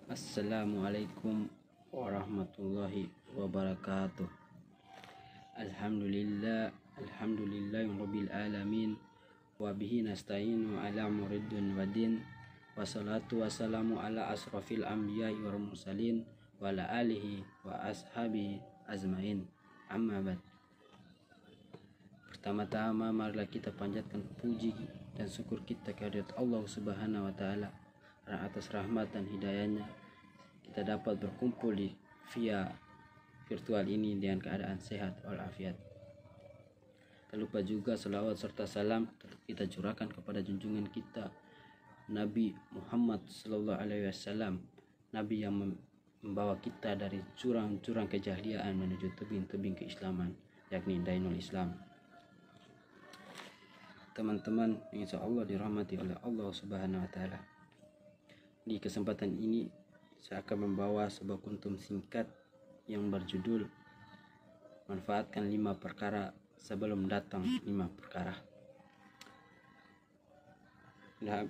Assalamualaikum warahmatullahi wabarakatuh. Alhamdulillahirabbil alamin wa bihi nasta'inu ala muridin wadin wassalatu wassalamu ala asrafil anbiya'i wal mursalin wa ala alihi wa ashabihi azmain. Amma ba'd. Pertama-tama marilah kita panjatkan puji dan syukur kita kehadirat Allah Subhanahu wa taala atas rahmat dan hidayahnya kita dapat berkumpul di via virtual ini dengan keadaan sehat walafiat. Tak lupa juga selawat serta salam kita curahkan kepada junjungan kita Nabi Muhammad sallallahu alaihi wasallam, nabi yang membawa kita dari jurang-jurang kejahiliaan menuju tebing-tebing keislaman, yakni Dainul Islam. Teman-teman, insyaallah dirahmati oleh Allah Subhanahu wa taala. Di kesempatan ini saya akan membawa sebuah kuntum singkat yang berjudul manfaatkan 5 perkara sebelum datang 5 perkara.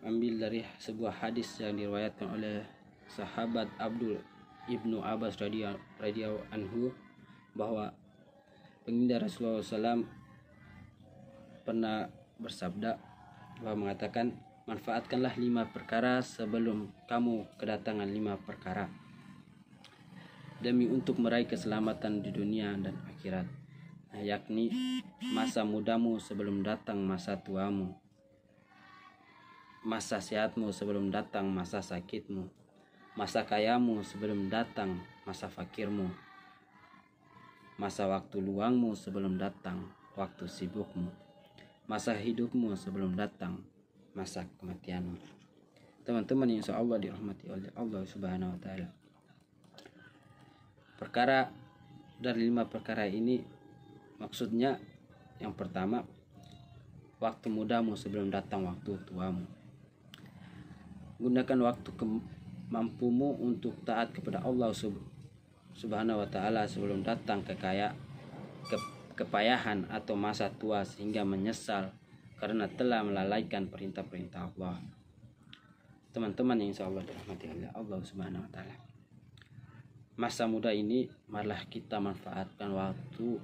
Ambil dari sebuah hadis yang diriwayatkan oleh sahabat Abdul Ibnu Abbas radhiyallahu anhu bahwa baginda Rasulullah SAW pernah bersabda bahwa mengatakan, manfaatkanlah 5 perkara sebelum kamu kedatangan 5 perkara, demi untuk meraih keselamatan di dunia dan akhirat, yakni masa mudamu sebelum datang masa tuamu, masa sehatmu sebelum datang masa sakitmu, masa kayamu sebelum datang masa fakirmu, masa waktu luangmu sebelum datang waktu sibukmu, masa hidupmu sebelum datang masa kematianmu. Teman-teman, insyaallah dirahmati oleh Allah Subhanahu wa taala. Perkara dari 5 perkara ini maksudnya yang pertama, waktu mudamu sebelum datang waktu tuamu. Gunakan waktu mampumu untuk taat kepada Allah Subhanahu wa taala sebelum datang kepayahan atau masa tua sehingga menyesal karena telah melalaikan perintah-perintah Allah. Teman-teman yang insyaallah dirahmati oleh Allah Subhanahu wa taala. Masa muda ini marilah kita manfaatkan waktu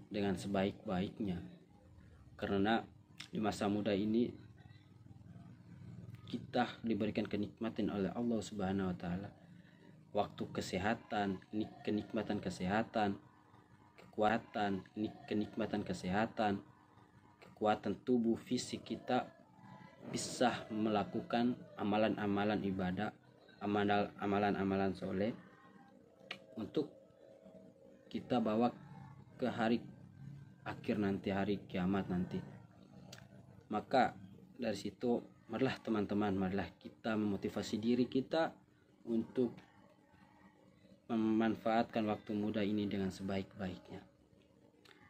dengan sebaik-baiknya. Karena di masa muda ini kita diberikan kenikmatan oleh Allah Subhanahu wa taala. Waktu kesehatan, kenikmatan kesehatan, kekuatan, kenikmatan kesehatan, kekuatan tubuh fisik kita bisa melakukan amalan-amalan ibadah, amalan-amalan soleh untuk kita bawa ke hari akhir nanti, hari kiamat nanti. Maka dari situ marilah teman-teman, marilah kita memotivasi diri kita untuk memanfaatkan waktu muda ini dengan sebaik-baiknya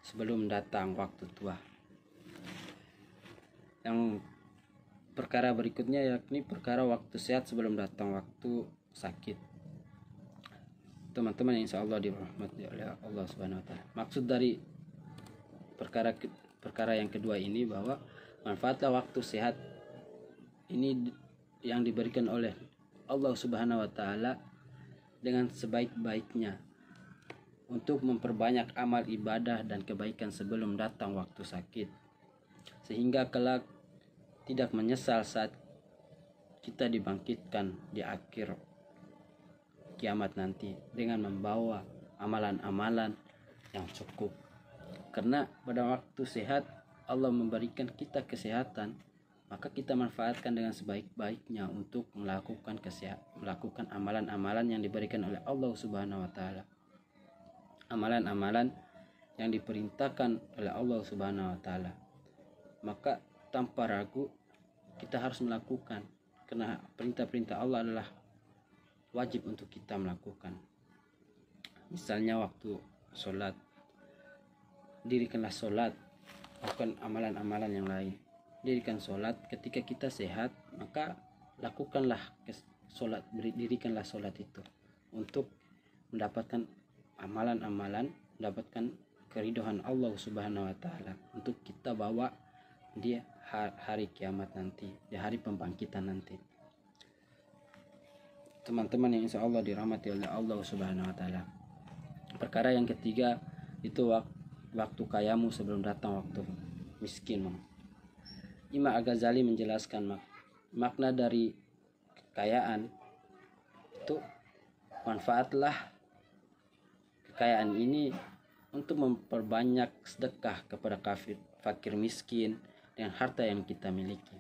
sebelum datang waktu tua. Yang perkara berikutnya yakni perkara waktu sehat sebelum datang waktu sakit. Teman-teman, insyaallah dirahmati oleh Allah Subhanahu wa taala. Maksud dari perkara yang kedua ini bahwa manfaatlah waktu sehat ini yang diberikan oleh Allah Subhanahu wa taala dengan sebaik-baiknya untuk memperbanyak amal ibadah dan kebaikan sebelum datang waktu sakit, sehingga kelak tidak menyesal saat kita dibangkitkan di akhir kiamat nanti dengan membawa amalan-amalan yang cukup. Karena pada waktu sehat Allah memberikan kita kesehatan, maka kita manfaatkan dengan sebaik-baiknya untuk melakukan amalan-amalan yang diberikan oleh Allah Subhanahu wa taala. Amalan-amalan yang diperintahkan oleh Allah Subhanahu wa taala. Maka tanpa ragu kita harus melakukan, karena perintah-perintah Allah adalah wajib untuk kita melakukan. Misalnya waktu sholat, dirikanlah sholat, lakukan amalan-amalan yang lain. Dirikan sholat ketika kita sehat, maka lakukanlah sholat, dirikanlah sholat itu untuk mendapatkan amalan-amalan, mendapatkan keridhaan Allah Subhanahu wa taala untuk kita bawa di hari kiamat nanti, di hari pembangkitan nanti. teman-teman yang insya Allah dirahmati oleh Allah Subhanahu wa Ta'ala. Perkara yang ketiga itu waktu kayamu sebelum datang waktu miskinmu. Imam Al-Ghazali menjelaskan makna dari kekayaan itu, manfaatlah kekayaan ini untuk memperbanyak sedekah kepada fakir miskin dengan harta yang kita miliki,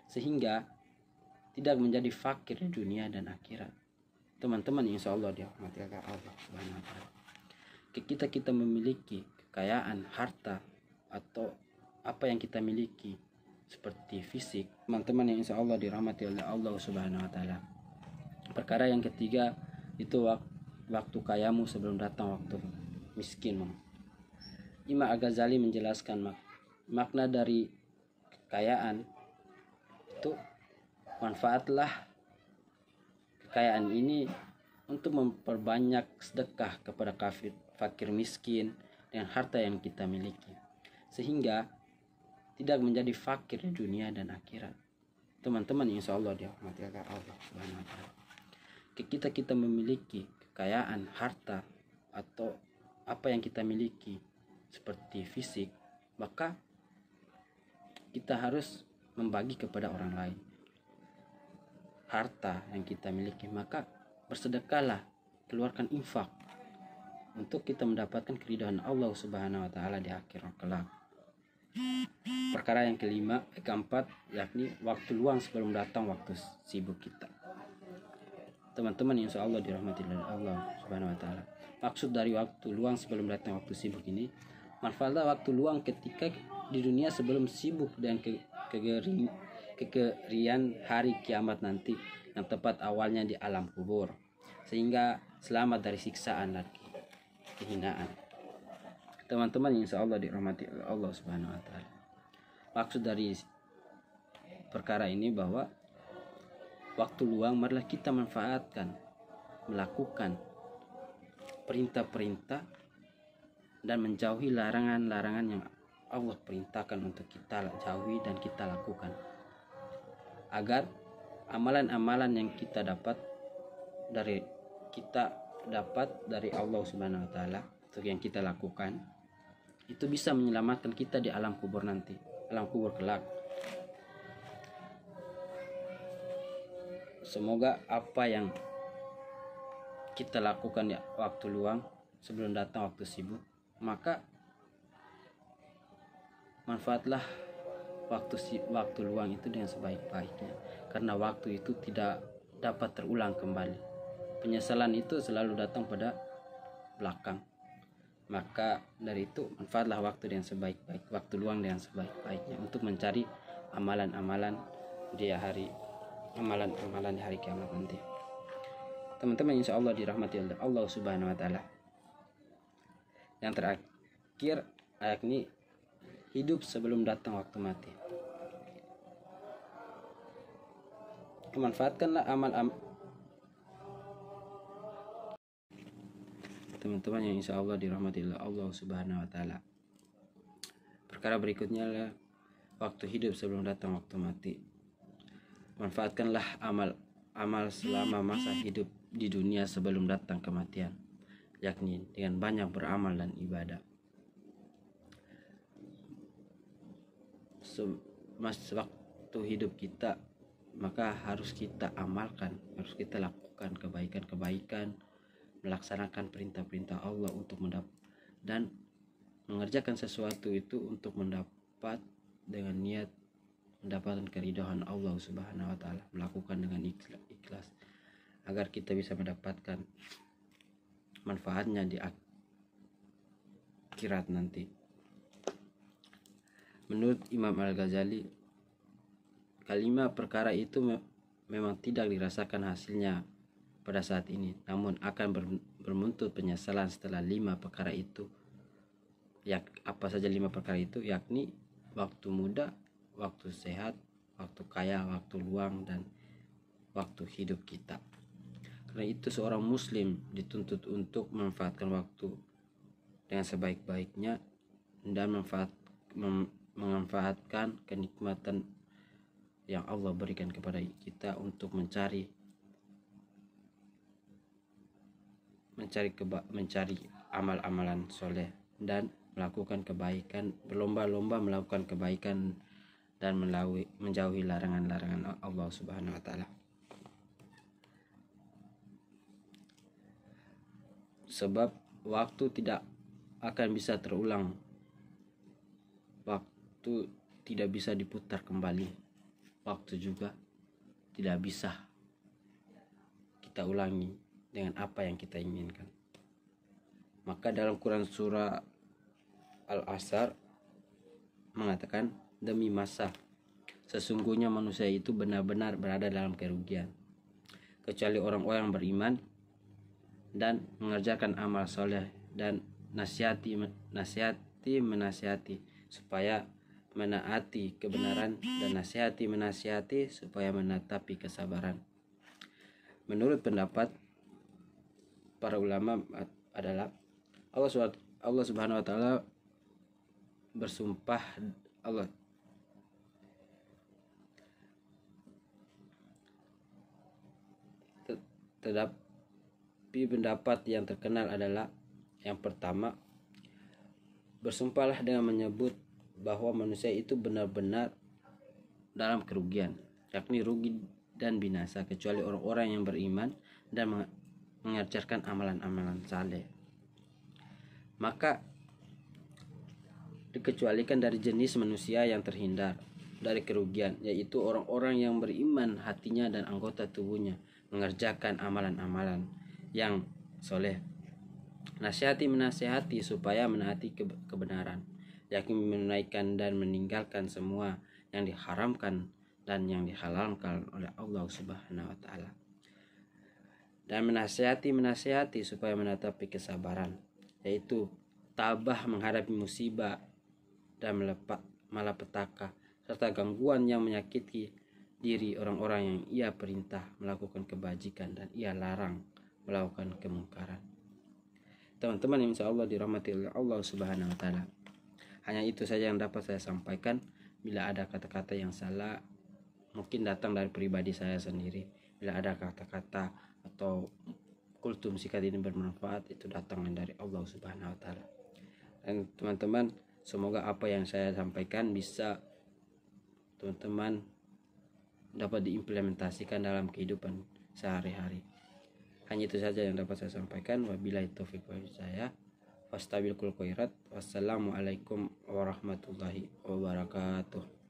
sehingga tidak menjadi fakir di dunia dan akhirat. Teman-teman insya Allah dirahmati Allah Subhanahu wa Ta'ala. Kita memiliki kekayaan harta atau apa yang kita miliki seperti fisik, teman-teman yang insya Allah dirahmati oleh Allah Subhanahu wa Ta'ala. Perkara yang ketiga itu waktu kayamu sebelum datang waktu miskinmu. Imam Al-Ghazali menjelaskan makna dari kekayaan itu, manfaatlah kekayaan ini untuk memperbanyak sedekah kepada fakir miskin dengan harta yang kita miliki, sehingga tidak menjadi fakir di dunia dan akhirat. Teman-teman insya Allah dirahmati Allah Subhanahu wa Ta'ala. Kita memiliki kekayaan harta atau apa yang kita miliki seperti fisik, maka kita harus membagi kepada orang lain harta yang kita miliki, maka bersedekahlah, keluarkan infak untuk kita mendapatkan keridhaan Allah Subhanahu wa Ta'ala di akhirat kelak. Perkara yang keempat yakni waktu luang sebelum datang waktu sibuk kita. Teman-teman insya Allah dirahmati oleh Allah Subhanahu wa Ta'ala. Maksud dari waktu luang sebelum datang waktu sibuk ini, manfaatlah waktu luang ketika di dunia sebelum sibuk dan kekerian hari kiamat nanti, yang tepat awalnya di alam kubur, sehingga selamat dari siksaan dan kehinaan. Teman-teman insya Allah dirahmati oleh Allah Subhanahu wa Ta'ala. Maksud dari perkara ini bahwa waktu luang marilah kita manfaatkan, melakukan perintah-perintah dan menjauhi larangan-larangan yang Allah perintahkan untuk kita jauhi dan kita lakukan, agar amalan-amalan yang kita dapat dari Allah Subhanahu wa Ta'ala untuk yang kita lakukan itu bisa menyelamatkan kita di alam kubur nanti, alam kubur kelak. Semoga apa yang kita lakukan di waktu luang sebelum datang waktu sibuk, maka manfaatlah waktu luang itu dengan sebaik-baiknya, karena waktu itu tidak dapat terulang kembali. Penyesalan itu selalu datang pada belakang. Maka dari itu manfaatlah waktu dengan sebaik-baik, waktu luang dengan sebaik-baiknya untuk mencari amalan-amalan di hari kiamat nanti. Teman-teman insya Allah dirahmati oleh Allah Subhanahu wa Ta'ala. Yang terakhir yakni hidup sebelum datang waktu mati. Manfaatkanlah teman-teman yang insya Allah dirahmati oleh Allah Subhanahu wa Ta'ala. Perkara berikutnya adalah waktu hidup sebelum datang waktu mati. Manfaatkanlah amal selama masa hidup di dunia sebelum datang kematian, yakni dengan banyak beramal dan ibadah. Waktu hidup kita maka harus kita amalkan, harus kita lakukan kebaikan-kebaikan, melaksanakan perintah-perintah Allah untuk dan mengerjakan sesuatu itu untuk mendapat dengan niat mendapatkan keridhaan Allah Subhanahu wa Ta'ala, melakukan dengan ikhlas agar kita bisa mendapatkan manfaatnya di akhirat nanti. Menurut Imam Al-Ghazali, kalimat perkara itu memang tidak dirasakan hasilnya pada saat ini, namun akan bermuncul penyesalan setelah 5 perkara itu. Apa saja 5 perkara itu? Yakni waktu muda, waktu sehat, waktu kaya, waktu luang, dan waktu hidup kita. Karena itu seorang muslim dituntut untuk memanfaatkan waktu dengan sebaik-baiknya dan memanfaatkan kenikmatan yang Allah berikan kepada kita untuk mencari mencari amal-amalan soleh dan melakukan kebaikan, berlomba-lomba melakukan kebaikan dan menjauhi larangan-larangan Allah Subhanahu wa taala. Sebab waktu tidak akan bisa terulang. Waktu tidak bisa diputar kembali. Waktu juga tidak bisa kita ulangi dengan apa yang kita inginkan. Maka dalam Quran surah Al-Asr mengatakan, demi masa sesungguhnya manusia itu benar-benar berada dalam kerugian, kecuali orang-orang yang beriman dan mengerjakan amal soleh dan menasihati supaya menaati kebenaran dan menasihati supaya menetapi kesabaran. Menurut pendapat para ulama adalah Allah Subhanahu wa taala bersumpah, tetapi pendapat yang terkenal adalah yang pertama, bersumpahlah dengan menyebut bahwa manusia itu benar-benar dalam kerugian, yakni rugi dan binasa, kecuali orang-orang yang beriman dan mengerjakan amalan-amalan saleh. Maka dikecualikan dari jenis manusia yang terhindar dari kerugian, yaitu orang-orang yang beriman hatinya dan anggota tubuhnya mengerjakan amalan-amalan yang soleh, menasihati supaya menaati kebenaran, yakni menunaikan dan meninggalkan semua yang diharamkan dan yang dihalalkan oleh Allah Subhanahu wa taala, dan menasihati supaya menetapi kesabaran, yaitu tabah menghadapi musibah dan malapetaka serta gangguan yang menyakiti diri orang-orang yang ia perintah melakukan kebajikan dan ia larang melakukan kemungkaran. Teman-teman, insya Allah dirahmati oleh Allah Subhanahu wa taala. Hanya itu saja yang dapat saya sampaikan. Bila ada kata-kata yang salah, mungkin datang dari pribadi saya sendiri. Bila ada kata-kata atau kultum sikat ini bermanfaat, itu datang dari Allah Subhanahu wa taala. Dan teman-teman, semoga apa yang saya sampaikan bisa teman-teman dapat diimplementasikan dalam kehidupan sehari-hari. Hanya itu saja yang dapat saya sampaikan. Wabillahi taufiq wal hidayah. Fastabiqul khairat. Wassalamualaikum warahmatullahi wabarakatuh.